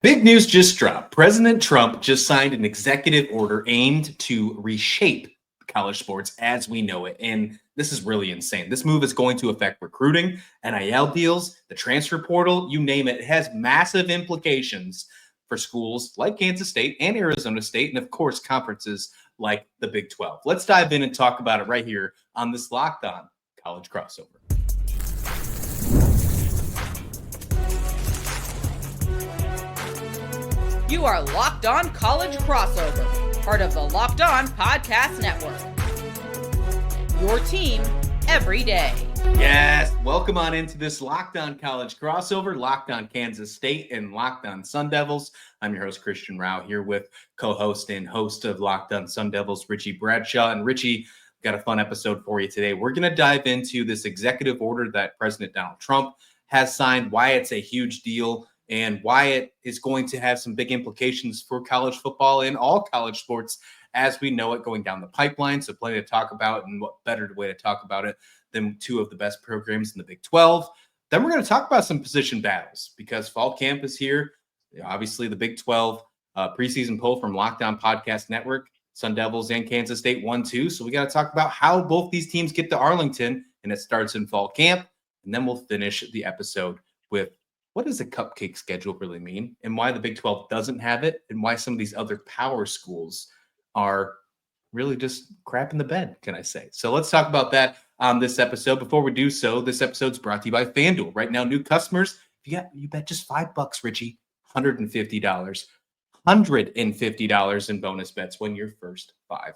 Big news just dropped. President Trump just signed an executive order aimed to reshape college sports as we know it. And this is really insane. This move is going to affect recruiting, NIL deals, the transfer portal, you name it. It has massive implications for schools like Kansas State and Arizona State, and of course, conferences like the Big 12. Let's dive in and talk about it right here on this Locked On College Crossover. You are Locked On College Crossover, part of the Locked On Podcast Network. Your team every day. Yes, welcome on into this Locked On College Crossover, Locked On Kansas State and Locked On Sun Devils. I'm your host, Christian Rauh, here with co-host and host of Locked On Sun Devils, Richie Bradshaw. And Richie, got a fun episode for you today. We're going to dive into this executive order that President Donald Trump has signed, why it's a huge deal, and why it is going to have some big implications for college football and all college sports as we know it going down the pipeline. So plenty to talk about, and what better way to talk about it than two of the best programs in the Big 12. Then we're going to talk about some position battles because fall camp is here. Obviously, the Big 12 preseason poll from Locked On Podcast Network, Sun Devils and Kansas State 1-2. So we got to talk about how both these teams get to Arlington, and it starts in fall camp. And then we'll finish the episode with what does a cupcake schedule really mean, and why the Big 12 doesn't have it, and why some of these other power schools are really just crap in the bed, can I say. So let's talk about that on this episode. Before we do so, this episode's brought to you by FanDuel. Right now, new customers, you bet just $5, Richie, $150. $150 in bonus bets when your first $5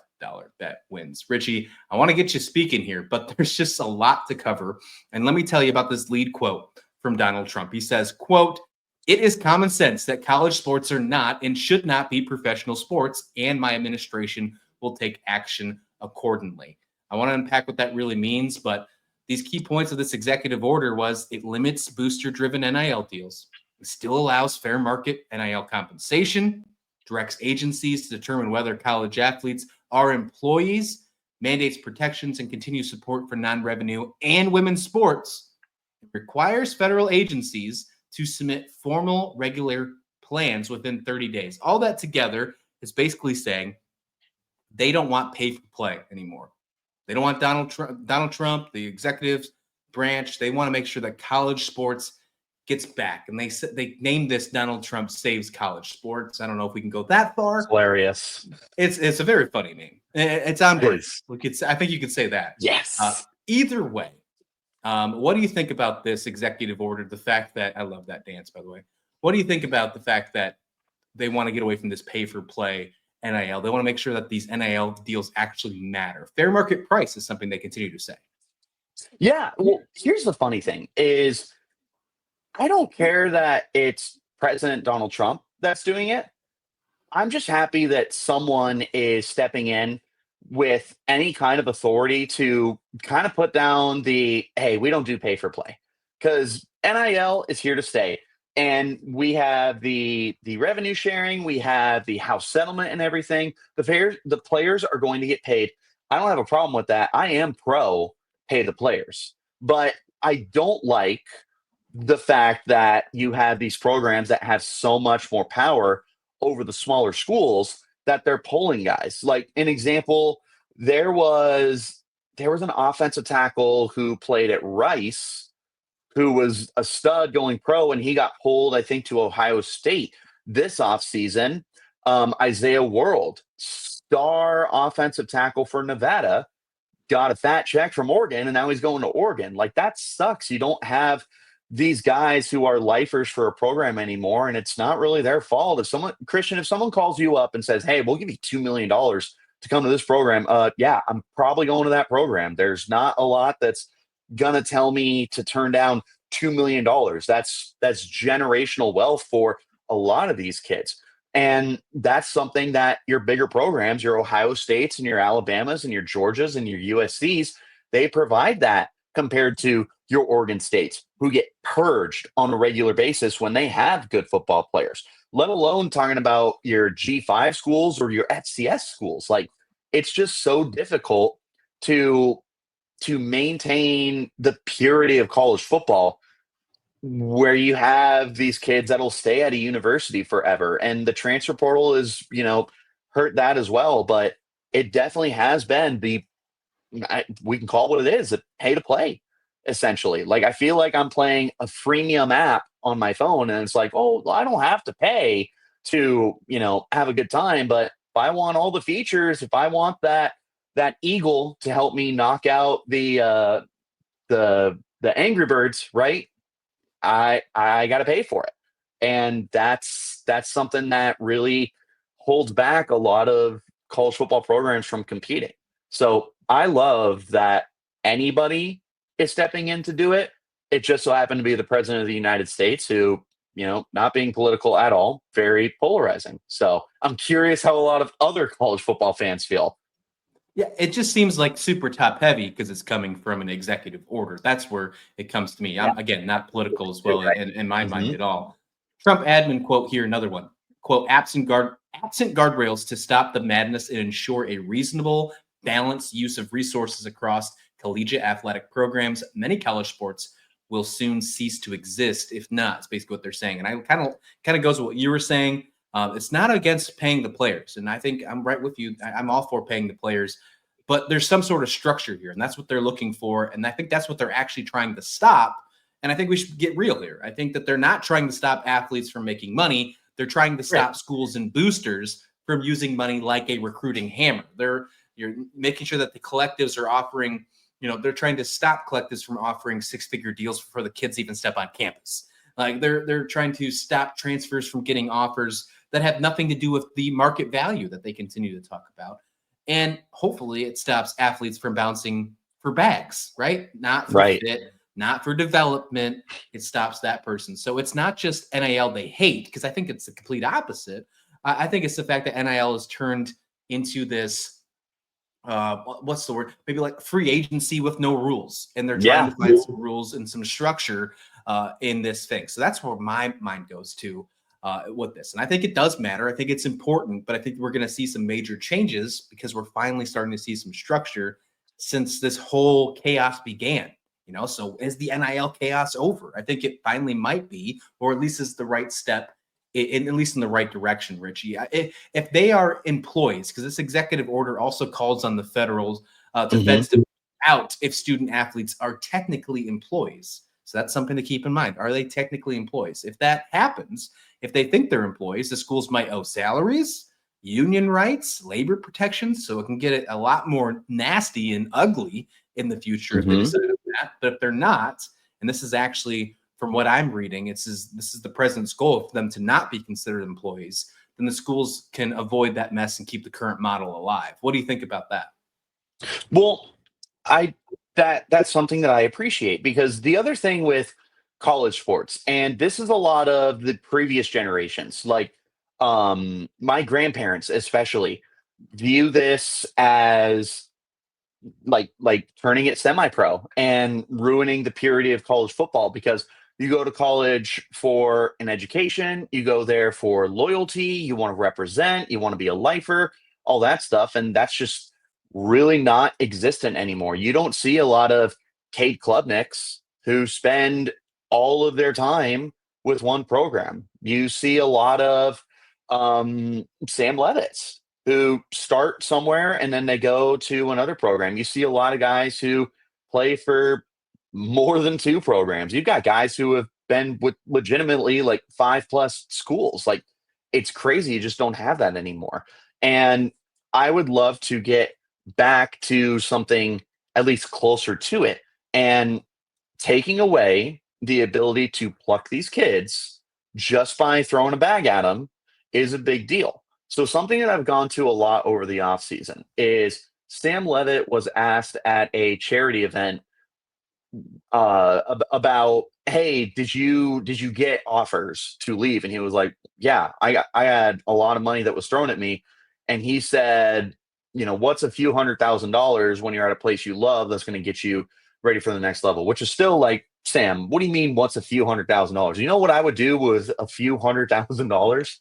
bet wins. Richie, I want to get you speaking here, but there's just a lot to cover. And let me tell you about this lead quote from Donald Trump. He says, quote, "It is common sense that college sports are not and should not be professional sports, and my administration will take action accordingly." I want to unpack what that really means, but these key points of this executive order was it limits booster-driven NIL deals. It still allows fair market NIL compensation, directs agencies to determine whether college athletes are employees, mandates protections and continued support for non-revenue and women's sports. It requires federal agencies to submit formal regular plans within 30 days. All that together is basically saying they don't want pay for play anymore. They don't want Donald Trump, the executive branch. They want to make sure that college sports gets back. And they named this Donald Trump Saves College Sports. I don't know if we can go that far. It's hilarious. It's a very funny name. It's on brand. I think you could say that. Yes. Either way, what do you think about this executive order? The fact that, I love that dance, by the way. What do you think about the fact that they want to get away from this pay-for-play NIL? They want to make sure that these NIL deals actually matter. Fair market price is something they continue to say. Yeah. Well, here's the funny thing is I don't care that it's President Donald Trump that's doing it. I'm just happy that someone is stepping in with any kind of authority to kind of put down the, hey, we don't do pay for play, because NIL is here to stay. And we have the revenue sharing, we have the house settlement and everything. The players are going to get paid. I don't have a problem with that. I am pro pay the players, but I don't like the fact that you have these programs that have so much more power over the smaller schools that they're pulling guys. Like an example, there was an offensive tackle who played at Rice who was a stud going pro, and he got pulled, I think, to Ohio State this offseason. Isaiah World, star offensive tackle for Nevada, got a fat check from Oregon, and now he's going to Oregon. Like, that sucks. You don't have these guys who are lifers for a program anymore, and it's not really their fault. If someone calls you up and says, hey, we'll give you $2 million to come to this program, yeah, I'm probably going to that program. There's not a lot that's gonna tell me to turn down $2 million. That's generational wealth for a lot of these kids. And that's something that your bigger programs, your Ohio States and your Alabamas and your Georgias and your USCs, they provide that compared to your Oregon States, who get purged on a regular basis when they have good football players, let alone talking about your G5 schools or your FCS schools. Like, it's just so difficult to maintain the purity of college football where you have these kids that'll stay at a university forever. And the transfer portal is, hurt that as well. But it definitely has been we can call it what it is, a pay to play, essentially. Like, I feel like I'm playing a freemium app on my phone, and it's like, oh, well, I don't have to pay to, have a good time. But if I want all the features, if I want that eagle to help me knock out the Angry Birds, right? I got to pay for it. And that's something that really holds back a lot of college football programs from competing. So I love that anybody is stepping in to do it. It just so happened to be the president of the United States who, not being political at all, very polarizing. So I'm curious how a lot of other college football fans feel. Yeah, it just seems like super top heavy because it's coming from an executive order. That's where it comes to me. I'm, again, not political as well in my mind at all. Trump admin quote here, another one. Quote, absent guardrails to stop the madness and ensure a reasonable, balanced use of resources across collegiate athletic programs. Many college sports will soon cease to exist. If not, it's basically what they're saying. And I kind of goes with what you were saying. It's not against paying the players. And I think I'm right with you. I'm all for paying the players, but there's some sort of structure here. And that's what they're looking for. And I think that's what they're actually trying to stop. And I think we should get real here. I think that they're not trying to stop athletes from making money. They're trying to stop schools and boosters from using money like a recruiting hammer. You're making sure that the collectives are offering, they're trying to stop collectives from offering six-figure deals before the kids even step on campus. Like they're trying to stop transfers from getting offers that have nothing to do with the market value that they continue to talk about. And hopefully it stops athletes from bouncing for bags, right? Not for fit, not for development. It stops that person. So it's not just NIL they hate, because I think it's the complete opposite. I think it's the fact that NIL has turned into this, what's the word? Maybe like free agency with no rules. And they're trying to find some rules and some structure in this thing. So that's where my mind goes to with this. And I think it does matter. I think it's important, but I think we're going to see some major changes because we're finally starting to see some structure since this whole chaos began. So is the NIL chaos over? I think it finally might be, or at least is the right step, at least in the right direction, Richie. If they are employees, because this executive order also calls on the federals, the feds to out if student athletes are technically employees. So that's something to keep in mind. Are they technically employees? If that happens, if they think they're employees, the schools might owe salaries, union rights, labor protections. So it can get a lot more nasty and ugly in the future if they decide on that. But if they're not, and this is actually, from what I'm reading, this is the president's goal for them to not be considered employees, then the schools can avoid that mess and keep the current model alive. What do you think about that? Well, that's something that I appreciate, because the other thing with college sports, and this is a lot of the previous generations, like my grandparents especially, view this as like turning it semi-pro and ruining the purity of college football, because you go to college for an education, you go there for loyalty, you want to represent, you want to be a lifer, all that stuff. And that's just really not existent anymore. You don't see a lot of Cade Klubniks who spend all of their time with one program. You see a lot of Sam Levitts who start somewhere and then they go to another program. You see a lot of guys who play for more than two programs. You've got guys who have been with legitimately like 5+ schools. Like, it's crazy. You just don't have that anymore. And I would love to get back to something at least closer to it, and taking away the ability to pluck these kids just by throwing a bag at them is a big deal. So something that I've gone to a lot over the offseason is Sam Levitt was asked at a charity event about, hey, did you get offers to leave? And he was like, yeah, I had a lot of money that was thrown at me. And he said, what's a few $100,000 when you're at a place you love that's going to get you ready for the next level? Which is still like, Sam, what do you mean what's a few $100,000? You know what I would do with a few $100,000?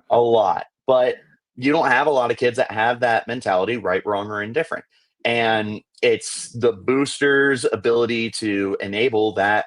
A lot. But you don't have a lot of kids that have that mentality, right, wrong, or indifferent. And it's the boosters' ability to enable that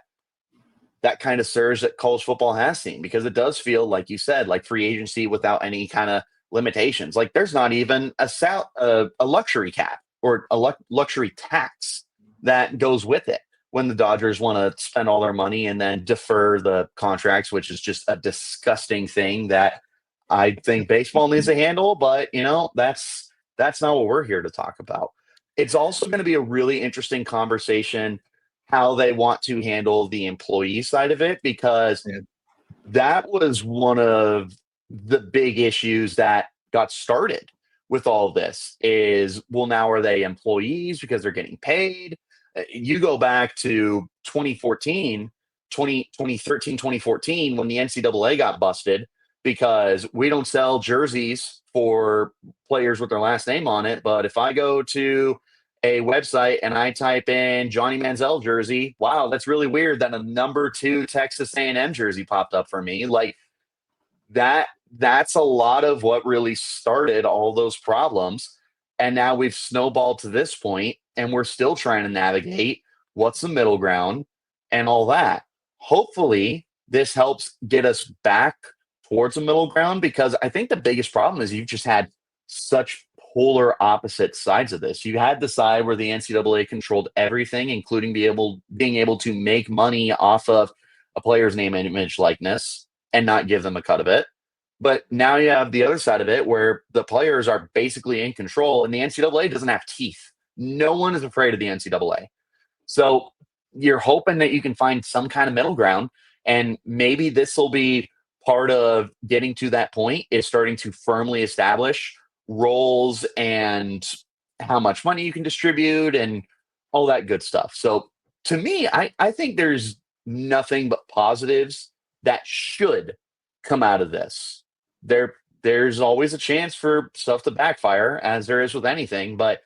that kind of surge that college football has seen, because it does feel, like you said, like free agency without any kind of limitations. Like there's not even a luxury cap or a luxury tax that goes with it when the Dodgers want to spend all their money and then defer the contracts, which is just a disgusting thing that I think baseball needs to handle. But, that's not what we're here to talk about. It's also going to be a really interesting conversation how they want to handle the employee side of it, because that was one of the big issues that got started with all this is, well, now are they employees because they're getting paid? You go back to 2013, 2014, when the NCAA got busted because we don't sell jerseys for players with their last name on it. But if I go to a website and I type in Johnny Manziel jersey, wow, that's really weird that a number 2 Texas A&M jersey popped up for me. Like that's a lot of what really started all those problems. And now we've snowballed to this point and we're still trying to navigate what's the middle ground and all that. Hopefully this helps get us back towards the middle ground, because I think the biggest problem is you've just had such polar opposite sides of this. You had the side where the NCAA controlled everything, including being able to make money off of a player's name, image, likeness, and not give them a cut of it. But now you have the other side of it where the players are basically in control and the NCAA doesn't have teeth. No one is afraid of the NCAA. So you're hoping that you can find some kind of middle ground, and maybe this will be part of getting to that point, is starting to firmly establish roles and how much money you can distribute and all that good stuff. So to me, I think there's nothing but positives that should come out of this. There's always a chance for stuff to backfire, as there is with anything. But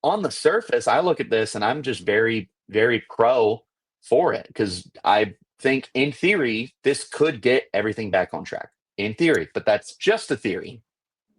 on the surface, I look at this and I'm just very, very pro for it, because I think in theory, this could get everything back on track. In theory, but that's just a theory.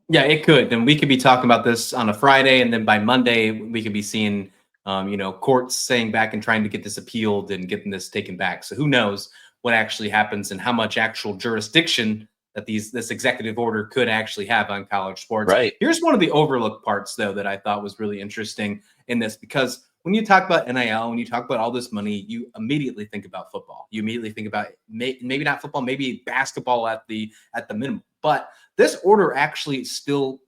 Yeah, it could. And we could be talking about this on a Friday, and then by Monday, we could be seeing, courts saying back and trying to get this appealed and getting this taken back. So who knows what actually happens and how much actual jurisdiction that this executive order could actually have on college sports. Right. Here's one of the overlooked parts, though, that I thought was really interesting in this, because when you talk about NIL, when you talk about all this money, you immediately think about football. You immediately think about maybe not football, maybe basketball at the minimum. But this order actually still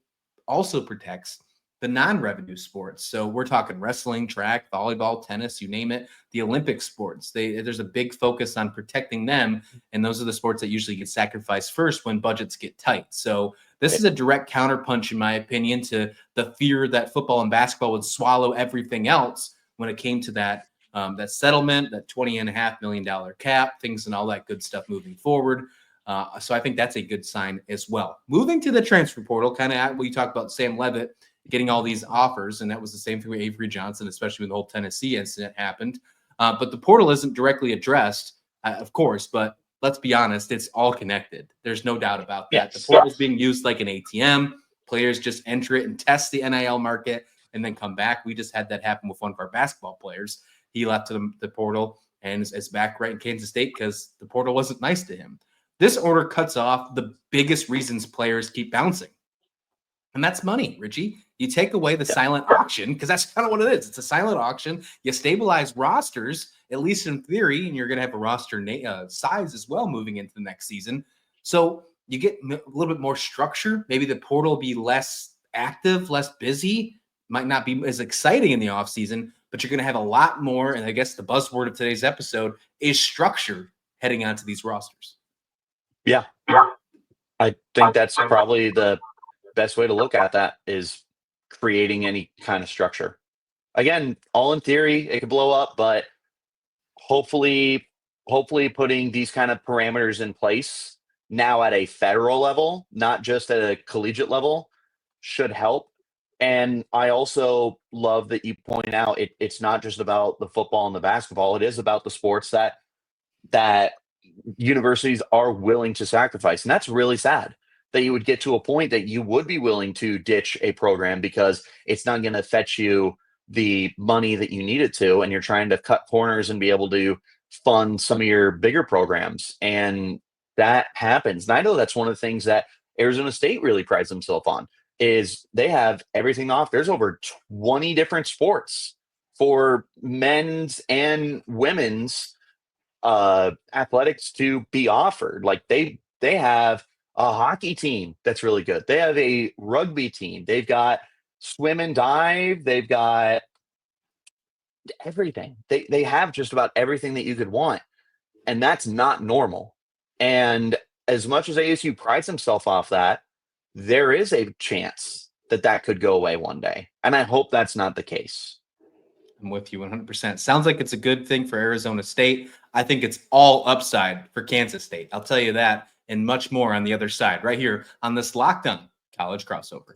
also protects the non-revenue sports. So we're talking wrestling, track, volleyball, tennis, you name it, the Olympic sports. There's a big focus on protecting them. And those are the sports that usually get sacrificed first when budgets get tight. So this is a direct counterpunch, in my opinion, to the fear that football and basketball would swallow everything else when it came to that settlement, that $20.5 million cap, things and all that good stuff moving forward. So I think that's a good sign as well. Moving to the transfer portal, kind of we talked about Sam Levitt getting all these offers, and that was the same thing with Avery Johnson, especially when the whole Tennessee incident happened. But the portal isn't directly addressed, of course, but let's be honest, it's all connected. There's no doubt about that. Yes. The portal's being used like an ATM. Players just enter it and test the NIL market and then come back. We just had that happen with one of our basketball players. He left to the portal and is back right in Kansas State because the portal wasn't nice to him. This order cuts off the biggest reasons players keep bouncing. And that's money, Richie. You take away the silent auction, because that's kind of what it is. It's a silent auction. You stabilize rosters, at least in theory, and you're going to have a roster size as well moving into the next season. So you get a little bit more structure. Maybe the portal will be less active, less busy, might not be as exciting in the offseason, but you're going to have a lot more. And I guess the buzzword of today's episode is structure heading onto these rosters. Yeah. I think that's probably the best way to look at that, is creating any kind of structure. Again, all in theory, it could blow up, but hopefully putting these kind of parameters in place now at a federal level, not just at a collegiate level, should help. And I also love that you point out it's not just about the football and the basketball. It is about the sports that universities are willing to sacrifice. And that's really sad, that you would get to a point that you would be willing to ditch a program because it's not going to fetch you the money that you need it to, and you're trying to cut corners and be able to fund some of your bigger programs. And that happens. And I know that's one of the things that Arizona State really prides themselves on is they have everything off. There's over 20 different sports for men's and women's athletics to be offered. Like they have a hockey team that's really good. They have a rugby team. They've got swim and dive. They've got everything. They have just about everything that you could want. And that's not normal. And as much as ASU prides himself off that, there is a chance that that could go away one day. And I hope that's not the case. I'm with you 100%. Sounds like it's a good thing for Arizona State. I think it's all upside for Kansas State. I'll tell you that and much more on the other side right here on this Locked On College Crossover.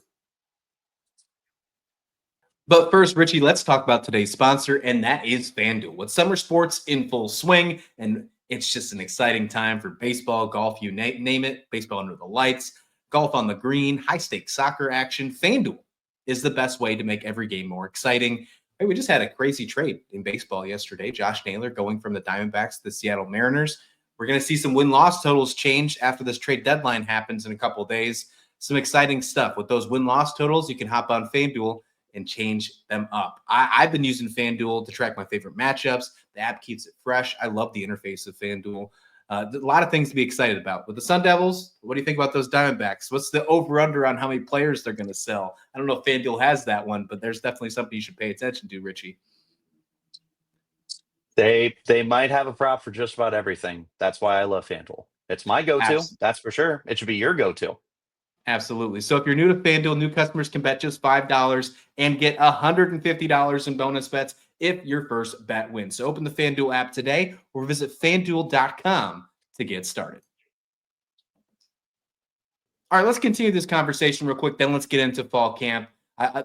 But first, Richie, let's talk about today's sponsor, and that is FanDuel. With summer sports in full swing, and it's just an exciting time for baseball, golf, you name it, baseball under the lights, golf on the green, high-stakes soccer action. FanDuel is the best way to make every game more exciting. Hey, we just had a crazy trade in baseball yesterday. Josh Naylor going from the Diamondbacks to the Seattle Mariners. We're going to see some win-loss totals change after this trade deadline happens in a couple of days. Some exciting stuff. With those win-loss totals, you can hop on FanDuel and change them up. I've been using FanDuel to track my favorite matchups. The app keeps it fresh. I love the interface of FanDuel. A lot of things to be excited about. With the Sun Devils, what do you think about those Diamondbacks? What's the over-under on how many players they're going to sell? I don't know if FanDuel has that one, but there's definitely something you should pay attention to, Richie. They might have a prop for just about everything. That's why I love FanDuel. It's my go-to. That's for sure. It should be your go-to. Absolutely. So if you're new to FanDuel, new customers can bet just $5 and get $150 in bonus bets if your first bet wins. So open the FanDuel app today or visit FanDuel.com to get started. All right, let's continue this conversation real quick. Then let's get into fall camp.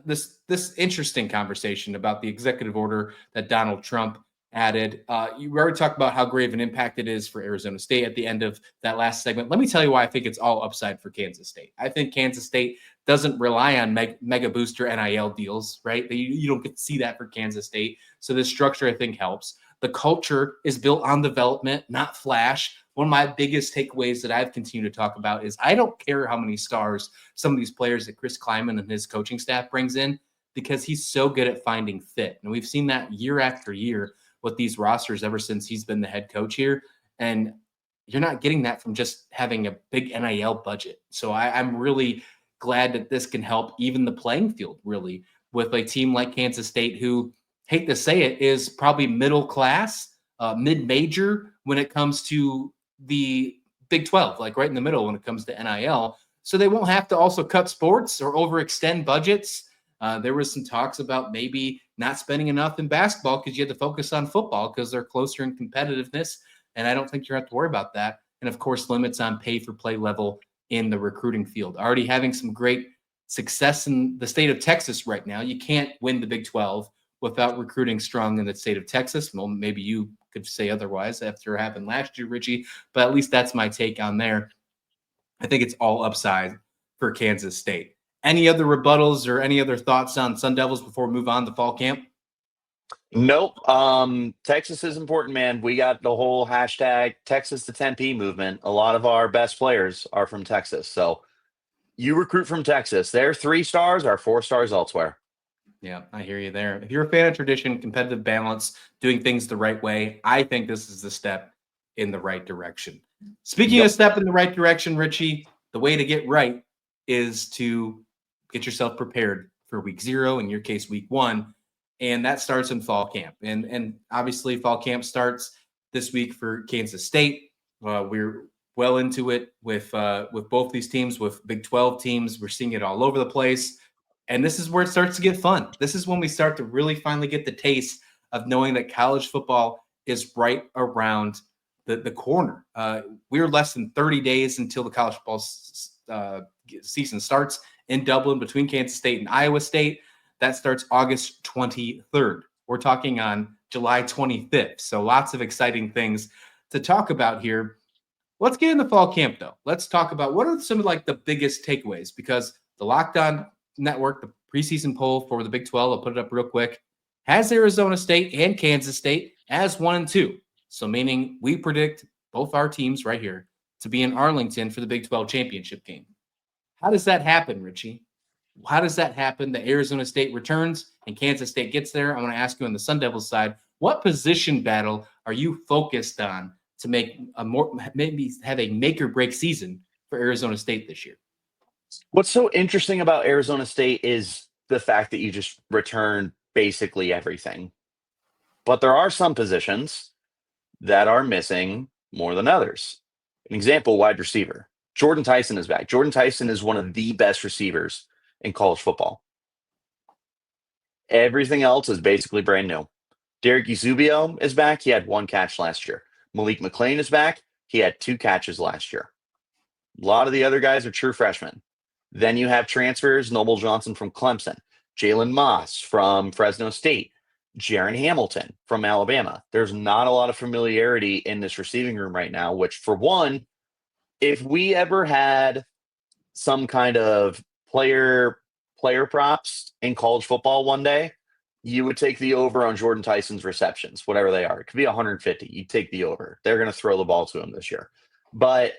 This interesting conversation about the executive order that Donald Trump added. You already talked about how great of an impact it is for Arizona State at the end of that last segment. Let me tell you why I think it's all upside for Kansas State. I think Kansas State doesn't rely on mega booster NIL deals, right? You don't get to see that for Kansas State. So this structure, I think, helps. The culture is built on development, not flash. One of my biggest takeaways that I've continued to talk about is I don't care how many stars some of these players that Chris Kleiman and his coaching staff brings in, because he's so good at finding fit. And we've seen that year after year with these rosters ever since he's been the head coach here. And you're not getting that from just having a big NIL budget. So I'm really glad that this can help even the playing field, really, with a team like Kansas State, who, hate to say it, is probably middle class, mid-major when it comes to the Big 12, like right in the middle when it comes to NIL. So they won't have to also cut sports or overextend budgets. There was some talks about maybe not spending enough in basketball because you had to focus on football because they're closer in competitiveness. And I don't think you have to worry about that. And of course, limits on pay for play level in the recruiting field. Already having some great success in the state of Texas right now. You can't win the Big 12 without recruiting strong in the state of Texas. Well, maybe you could say otherwise after it happened last year, Richie, but at least that's my take on there. I think it's all upside for Kansas State. Any other rebuttals or any other thoughts on Sun Devils before we move on to fall camp? Nope. Texas is important, man. We got the whole hashtag Texas to Tempe movement. A lot of our best players are from Texas. So you recruit from Texas. Their 3 stars are 4 stars elsewhere. Yeah, I hear you there. If you're a fan of tradition, competitive balance, doing things the right way, I think this is the step in the right direction. Speaking of step in the right direction, Richie, the way to get right is to get yourself prepared for week 0, in your case, week 1. And that starts in fall camp. And obviously fall camp starts this week for Kansas State. We're well into it with both these teams, with Big 12 teams. We're seeing it all over the place. And this is where it starts to get fun. This is when we start to really finally get the taste of knowing that college football is right around the corner. We're less than 30 days until the college football season starts in Dublin between Kansas State and Iowa State. That starts August 23rd. We're talking on July 25th. So lots of exciting things to talk about here. Let's get into fall camp, though. Let's talk about what are some of like the biggest takeaways, because the Locked On Network, the preseason poll for the Big 12, I'll put it up real quick, has Arizona State and Kansas State as 1 and 2. So meaning we predict both our teams right here to be in Arlington for the Big 12 championship game. How does that happen, Richie? How does that happen? The Arizona State returns and Kansas State gets there. I want to ask you on the Sun Devils side, what position battle are you focused on to make a more, maybe have a make or break season for Arizona State this year? What's so interesting about Arizona State is the fact that you just return basically everything. But there are some positions that are missing more than others. An example, wide receiver. Jordan Tyson is back. Jordan Tyson is one of the best receivers in college football. Everything else is basically brand new. Derek Eusebio is back. He had 1 catch last year. Malik McClain is back. He had 2 catches last year. A lot of the other guys are true freshmen. Then you have transfers, Noble Johnson from Clemson, Jalen Moss from Fresno State, Jaron Hamilton from Alabama. There's not a lot of familiarity in this receiving room right now, which for one, if we ever had some kind of player props in college football one day, you would take the over on Jordan Tyson's receptions, whatever they are. It could be 150. You'd take the over. They're going to throw the ball to him this year. But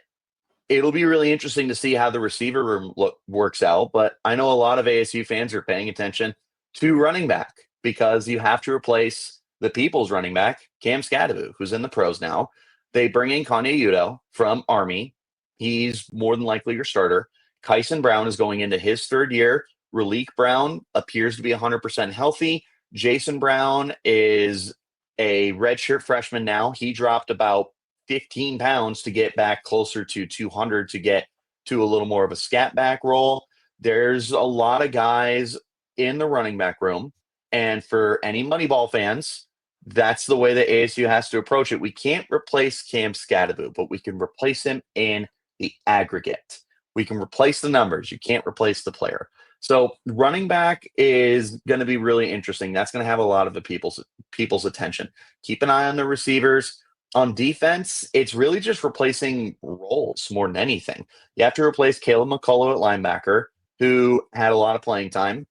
it'll be really interesting to see how the receiver room works out. But I know a lot of ASU fans are paying attention to running back because you have to replace the People's running back, Cam Scadaboo, who's in the pros now. They bring in Kanye Udo from Army. He's more than likely your starter. Kyson Brown is going into his 3rd year. Raleek Brown appears to be 100% healthy. Jason Brown is a redshirt freshman now. He dropped about 15 pounds to get back closer to 200 to get to a little more of a scat back role. There's a lot of guys in the running back room. And for any Moneyball fans, that's the way that ASU has to approach it. We can't replace Cam Scadaboo, but we can replace him in the aggregate. We can replace the numbers. You can't replace the player. So running back is going to be really interesting. That's going to have a lot of the people's attention. Keep an eye on the receivers. On defense, it's really just replacing roles more than anything. You have to replace Caleb McCullough at linebacker, who had a lot of playing time.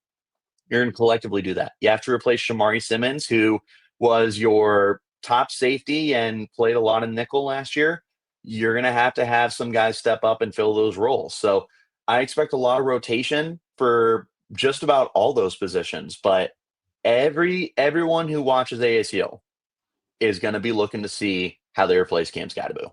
You're going to collectively do that. You have to replace Shamari Simmons, who was your top safety and played a lot of nickel last year. You're going to have some guys step up and fill those roles. So I expect a lot of rotation for just about all those positions. But everyone who watches ASU is going to be looking to see how they replace Cam Scadaboo.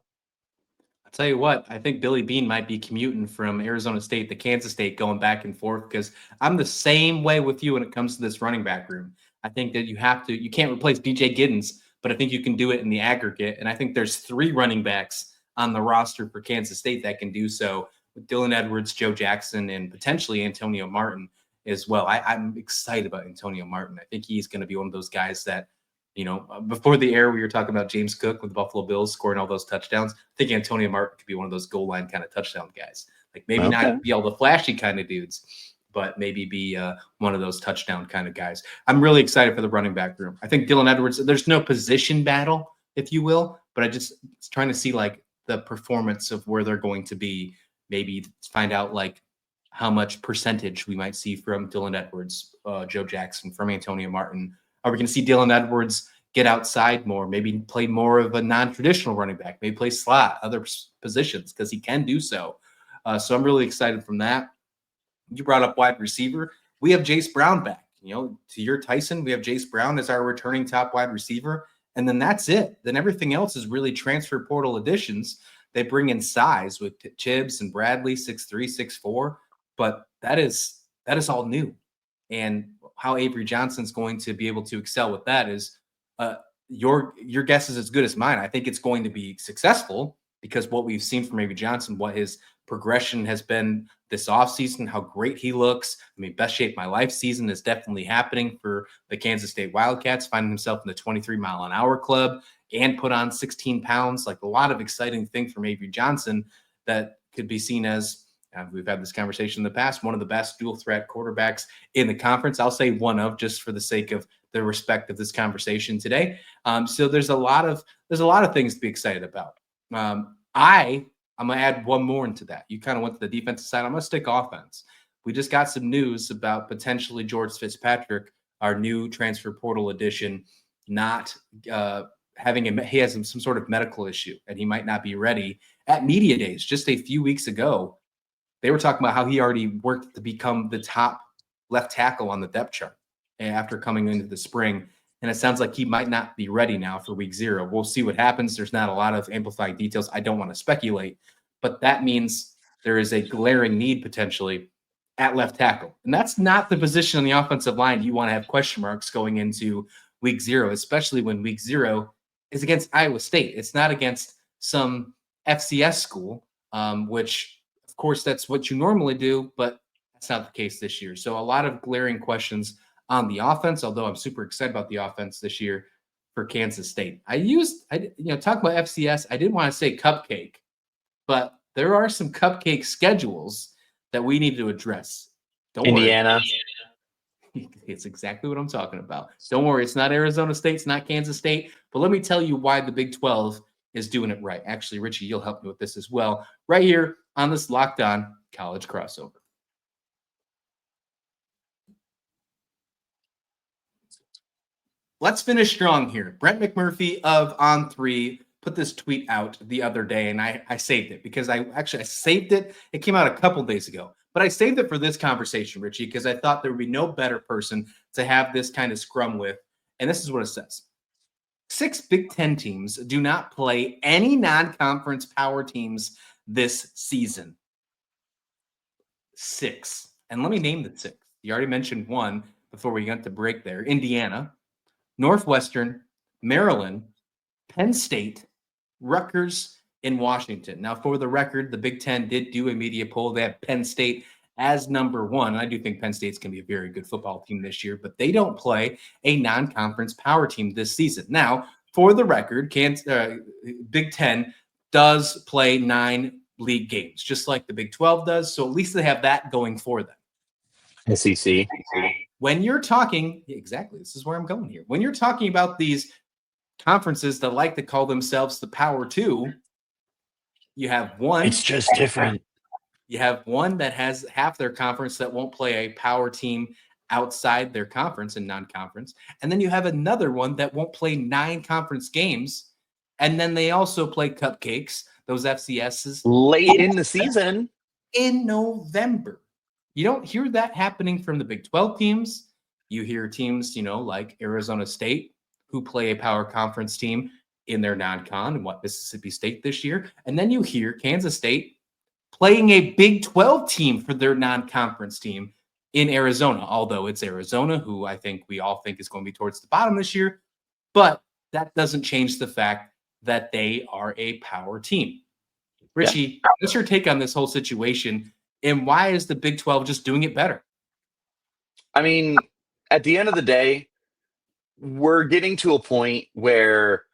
I'll tell you what, I think Billy Bean might be commuting from Arizona State to Kansas State going back and forth because I'm the same way with you when it comes to this running back room. I think that you can't replace BJ Giddens, but I think you can do it in the aggregate. And I think there's 3 running backs on the roster for Kansas State that can do so with Dylan Edwards, Joe Jackson, and potentially Antonio Martin as well. I'm excited about Antonio Martin. I think he's going to be one of those guys that, before the air, we were talking about James Cook with the Buffalo Bills scoring all those touchdowns. I think Antonio Martin could be one of those goal line kind of touchdown guys. Like maybe not be all the flashy kind of dudes, but maybe be one of those touchdown kind of guys. I'm really excited for the running back room. I think Dylan Edwards, there's no position battle, if you will, but I just trying to see like the performance of where they're going to be, maybe find out like how much percentage we might see from Dylan Edwards, Joe Jackson, from Antonio Martin. Are we going to see Dylan Edwards get outside more, maybe play more of a non-traditional running back, maybe play slot, other positions, because he can do so. So I'm really excited from that. You brought up wide receiver. We have Jace Brown back. To your Tyson, we have Jace Brown as our returning top wide receiver. And then that's it. Then everything else is really transfer portal additions. They bring in size with Chibbs and Bradley, 6'3", 6'4", but that is all new. And how Avery Johnson's going to be able to excel with that is your guess is as good as mine. I think it's going to be successful because what we've seen from Avery Johnson, what his progression has been this offseason, how great he looks. I mean, best shape of my life season is definitely happening for the Kansas State Wildcats, finding himself in the 23-mile-an-hour club and put on 16 pounds. Like a lot of exciting things from Avery Johnson that could be seen as, we've had this conversation in the past, one of the best dual threat quarterbacks in the conference. I'll say one of, just for the sake of the respect of this conversation today. So there's a lot of things to be excited about. I'm going to add one more into that. You kind of went to the defensive side. I'm going to stick offense. We just got some news about potentially George Fitzpatrick, our new transfer portal addition, not he has some sort of medical issue and he might not be ready. At media days just a few weeks ago, they were talking about how he already worked to become the top left tackle on the depth chart after coming into the spring. And it sounds like he might not be ready now for week 0. We'll see what happens. There's not a lot of amplifying details. I don't want to speculate, but that means there is a glaring need potentially at left tackle. And that's not the position on the offensive line you want to have question marks going into week 0, especially when week 0 is against Iowa State. It's not against some FCS school, which, of course, that's what you normally do, but that's not the case this year. So a lot of glaring questions on the offense, although I'm super excited about the offense this year for Kansas State. Talking about FCS, I didn't want to say Cupcake, but there are some Cupcake schedules that we need to address. Don't Indiana. worry. It's exactly what I'm talking about. Don't worry. It's not Arizona State. It's not Kansas State. But let me tell you why the Big 12 is doing it right. Actually, Richie, you'll help me with this as well. Right here on this Locked On College Crossover. Let's finish strong here. Brent McMurphy of On3 put this tweet out the other day, and I saved it because I saved it. It came out a couple days ago, but I saved it for this conversation, Richie, because I thought there would be no better person to have this kind of scrum with. And this is what it says. 6 Big Ten teams do not play any non-conference power teams this season. 6. And let me name the 6. You already mentioned one before we got to break there. Indiana, Northwestern, Maryland, Penn State, Rutgers, and Washington. Now, for the record, the Big Ten did do a media poll. They have Penn State as number 1. I do think Penn State's going to be a very good football team this year, but they don't play a non-conference power team this season. Now, for the record, Big Ten does play 9 league games, just like the Big 12 does. So at least they have that going for them. SEC. When you're talking, exactly, this is where I'm going here. When you're talking about these conferences that like to call themselves the Power 2, you have one. It's just different. You have one that has half their conference that won't play a power team outside their conference and non-conference. And then you have another one that won't play 9 conference games. And then they also play cupcakes, those FCSs. Late in the season. In November. You don't hear that happening from the Big 12 teams. You hear teams, like Arizona State, who play a power conference team in their non-con, and Mississippi State this year. And then you hear Kansas State playing a Big 12 team for their non-conference team in Arizona, although it's Arizona, who I think we all think is going to be towards the bottom this year. But that doesn't change the fact that they are a power team. Richie, what's your take on this whole situation? And why is the Big 12 just doing it better? I mean, at the end of the day, we're getting to a point where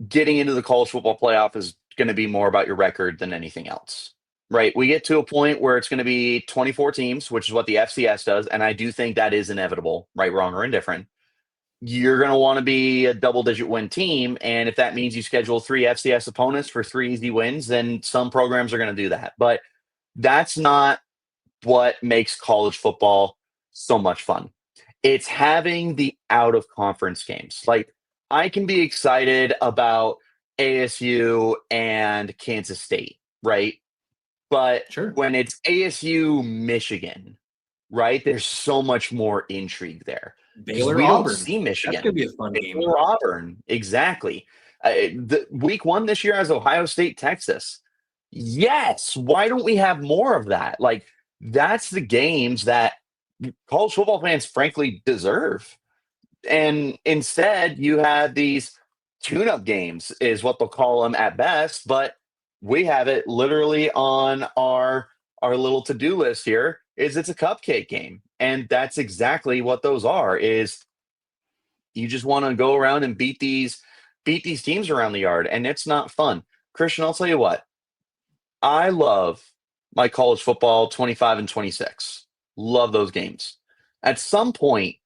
getting into the college football playoff is going to be more about your record than anything else, right? We get to a point where it's going to be 24 teams, which is what the FCS does. And I do think that is inevitable, right, wrong, or indifferent. You're going to want to be a double-digit win team. And if that means you schedule 3 FCS opponents for 3 easy wins, then some programs are going to do that. But that's not what makes college football so much fun. It's having the out-of-conference games. Like, I can be excited about ASU and Kansas State, right? But Sure. When it's ASU Michigan, right, there's so much more intrigue there. Baylor, we Auburn. don't see Michigan. That's going to be a fun game. Baylor, Auburn, exactly. The week 1 this year has Ohio State, Texas. Yes. Why don't we have more of that? Like, that's the games that college football fans frankly deserve. And instead you have these tune-up games is what they'll call them at best, but we have it literally on our little to-do list here is it's a cupcake game. And that's exactly what those are, is you just want to go around and beat these teams around the yard, and it's not fun. Christian, I'll tell you what, I love my college football 25 and 26. Love those games. At some point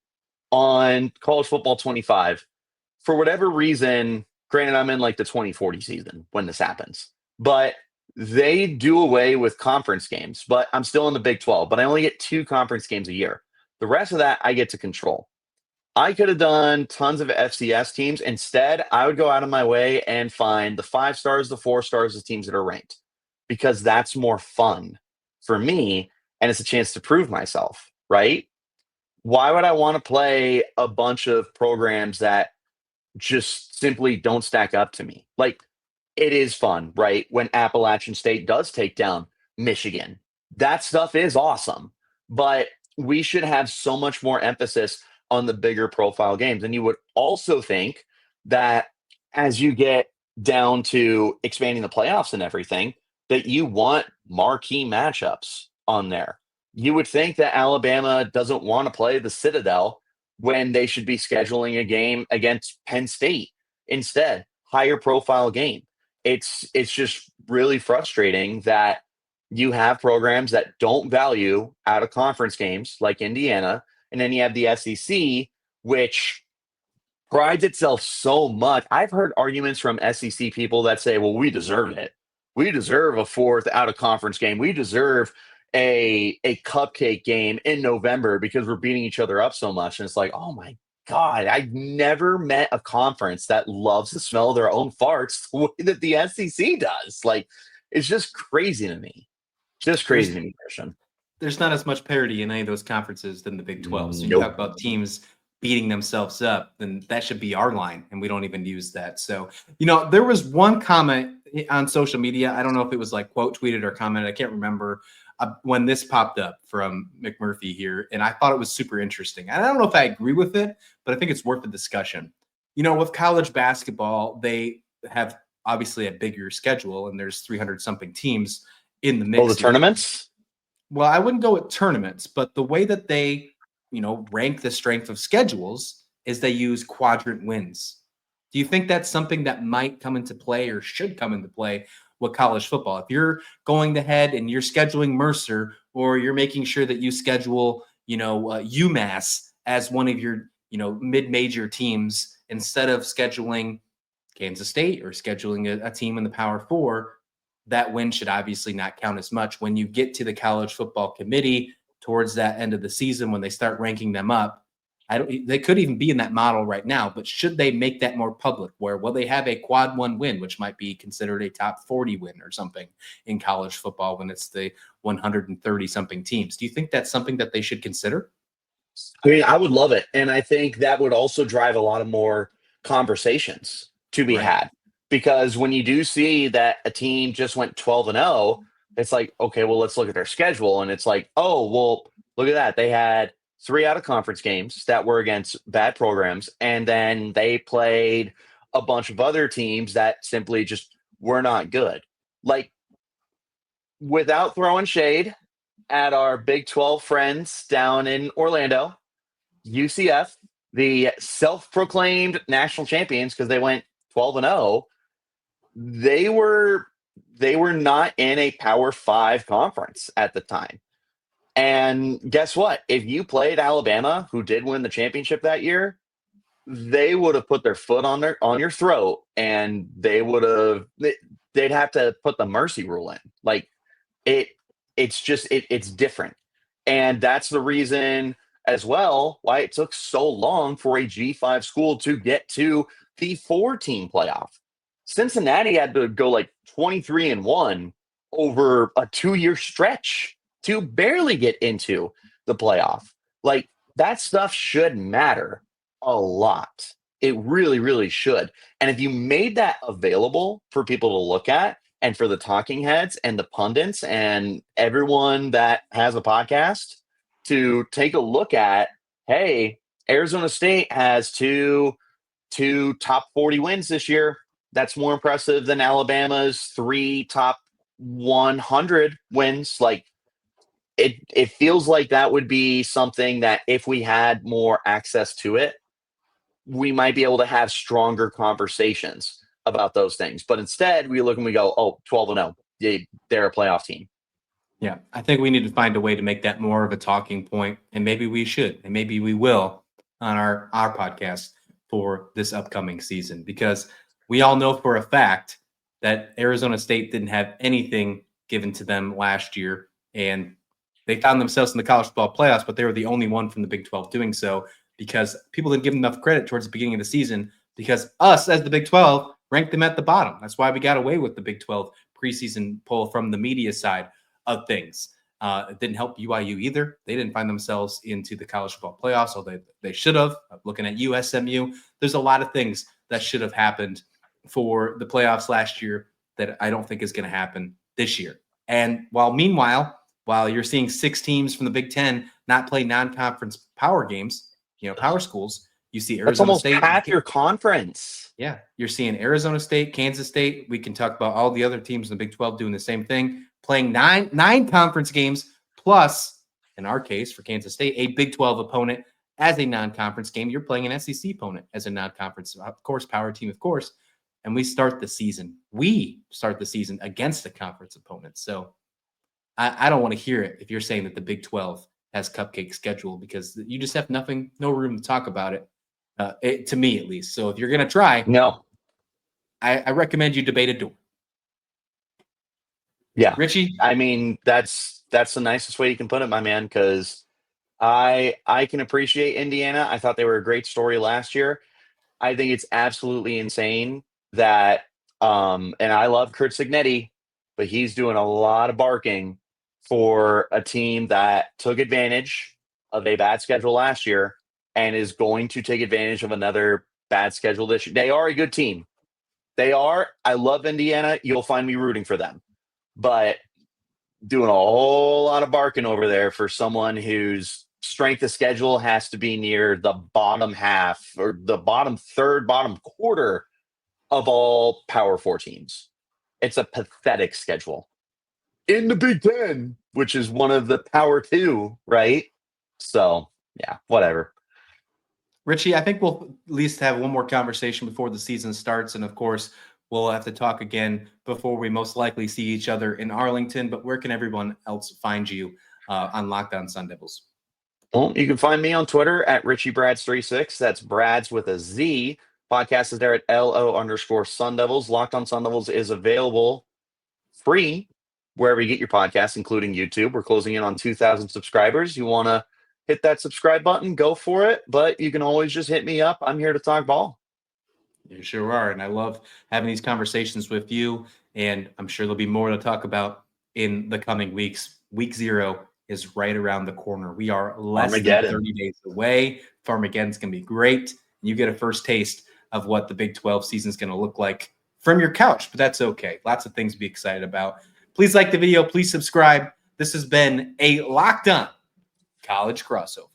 on college football 25, for whatever reason, granted, I'm in like the 2040 season when this happens, but they do away with conference games. But I'm still in the Big 12, but I only get 2 conference games a year. The rest of that I get to control. I could have done tons of FCS teams. Instead, I would go out of my way and find the 5 stars, the 4 stars, the teams that are ranked, because that's more fun for me. And it's a chance to prove myself, right? Why would I want to play a bunch of programs that just simply don't stack up to me? Like, it is fun, right? When Appalachian State does take down Michigan, that stuff is awesome. But we should have so much more emphasis on the bigger profile games. And you would also think that as you get down to expanding the playoffs and everything, that you want marquee matchups on there. You would think that Alabama doesn't want to play the Citadel when they should be scheduling a game against Penn State instead. Higher profile game. It's just really frustrating that you have programs that don't value out of conference games like Indiana, and then you have the SEC, which prides itself so much. I've heard arguments from SEC people that say, well, we deserve it. We deserve a 4th out of conference game. We deserve a cupcake game in November because we're beating each other up so much. And it's like, oh my God, I've never met a conference that loves to smell their own farts the way that the SEC does. Like, it's just crazy to me. Just crazy to me, Christian. There's not as much parity in any of those conferences than the Big 12. So you Nope. talk about teams beating themselves up, then that should be our line, and we don't even use that. So, there was one comment on social media. I don't know if it was like quote tweeted or commented. I can't remember when this popped up from McMurphy here, and I thought it was super interesting. And I don't know if I agree with it, but I think it's worth a discussion. With college basketball, they have obviously a bigger schedule, and there's 300-something teams in the mix. Oh, the tournaments? Well, I wouldn't go with tournaments, but the way that they, rank the strength of schedules is they use quadrant wins. Do you think that's something that might come into play or should come into play with college football? If you're going ahead and you're scheduling Mercer, or you're making sure that you schedule, UMass as one of your, mid-major teams instead of scheduling Kansas State or scheduling a team in the Power 4, that win should obviously not count as much. When you get to the college football committee towards that end of the season, when they start ranking them up, they could even be in that model right now, but should they make that more public where, they have a quad 1 win, which might be considered a top 40 win or something in college football when it's the 130 something teams? Do you think that's something that they should consider? I mean, I would love it. And I think that would also drive a lot of more conversations to be had. Because when you do see that a team just went 12-0, it's like, okay, well, let's look at their schedule. And it's like, oh, well, look at that. They had 3 out of conference games that were against bad programs. And then they played a bunch of other teams that simply just were not good. Like, without throwing shade at our Big 12 friends down in Orlando, UCF, the self-proclaimed national champions, because they went 12-0, they were not in a Power 5 conference at the time. And guess what? If you played Alabama, who did win the championship that year, they would have put their foot on your throat, and they'd have to put the mercy rule in. Like, it's different. And that's the reason as well why it took so long for a G5 school to get to the 4-team playoff. Cincinnati had to go like 23-1 over a 2-year stretch to barely get into the playoff. Like, that stuff should matter a lot. It really, really should. And if you made that available for people to look at, and for the talking heads and the pundits and everyone that has a podcast to take a look at, hey, Arizona State has two top 40 wins this year. That's more impressive than Alabama's 3 top 100 wins. Like, it feels like that would be something that if we had more access to it, we might be able to have stronger conversations about those things. But instead, we look and we go, oh, 12-0. They're a playoff team. Yeah, I think we need to find a way to make that more of a talking point, and maybe we should, and maybe we will on our podcast for this upcoming season, because we all know for a fact that Arizona State didn't have anything given to them last year, and they found themselves in the college football playoffs, but they were the only one from the Big 12 doing so. because people didn't give them enough credit towards the beginning of the season because us as the Big 12 ranked them at the bottom. That's why we got away with the Big 12 preseason poll from the media side of things. It didn't help UIU either. They didn't find themselves into the college football playoffs, although they should have. Looking at USMU, there's a lot of things that should have happened for the playoffs last year that I don't think is going to happen this year. And meanwhile, you're seeing 6 teams from the Big 10 not play non-conference power games, power schools, you see Arizona State. That's almost half your conference. Yeah, you're seeing Arizona State, Kansas State. We can talk about all the other teams in the Big 12 doing the same thing, playing nine conference games, plus, in our case, for Kansas State, a Big 12 opponent as a non-conference game. You're playing an SEC opponent as a non-conference, of course, power team, of course. And we start the season against the conference opponent. So I don't want to hear it if you're saying that the Big 12 has Cupcake schedule, because you just have no room to talk about it, to me at least. So if you're going to try, no, I recommend you debate a door. Yeah. Richie? I mean, that's the nicest way you can put it, my man, because I can appreciate Indiana. I thought they were a great story last year. I think it's absolutely insane that and I love Kurt Signetti, but he's doing a lot of barking for a team that took advantage of a bad schedule last year and is going to take advantage of another bad schedule this year. They are a good team. They are. I love Indiana. You'll find me rooting for them. But doing a whole lot of barking over there for someone whose strength of schedule has to be near the bottom half or the bottom third, bottom quarter of all Power 4 teams. It's a pathetic schedule. In the Big 10, which is one of the Power 2, right? So, yeah, whatever. Richie, I think we'll at least have one more conversation before the season starts. And of course, we'll have to talk again before we most likely see each other in Arlington. But where can everyone else find you on Locked On Sun Devils? Well, you can find me on Twitter at RichieBrads36. That's Brads with a Z. Podcast is there at LO_Sun Devils. Locked On Sun Devils is available free wherever you get your podcasts, including YouTube. We're closing in on 2,000 subscribers. You want to hit that subscribe button, go for it. But you can always just hit me up. I'm here to talk ball. You sure are. And I love having these conversations with you. And I'm sure there'll be more to talk about in the coming weeks. Week 0 is right around the corner. We are less than 30 days away. Farmageddon's going to be great. You get a first taste of what the Big 12 season is going to look like from your couch, but that's okay. Lots of things to be excited about. Please like the video. Please subscribe. This has been a Locked On College Crossover.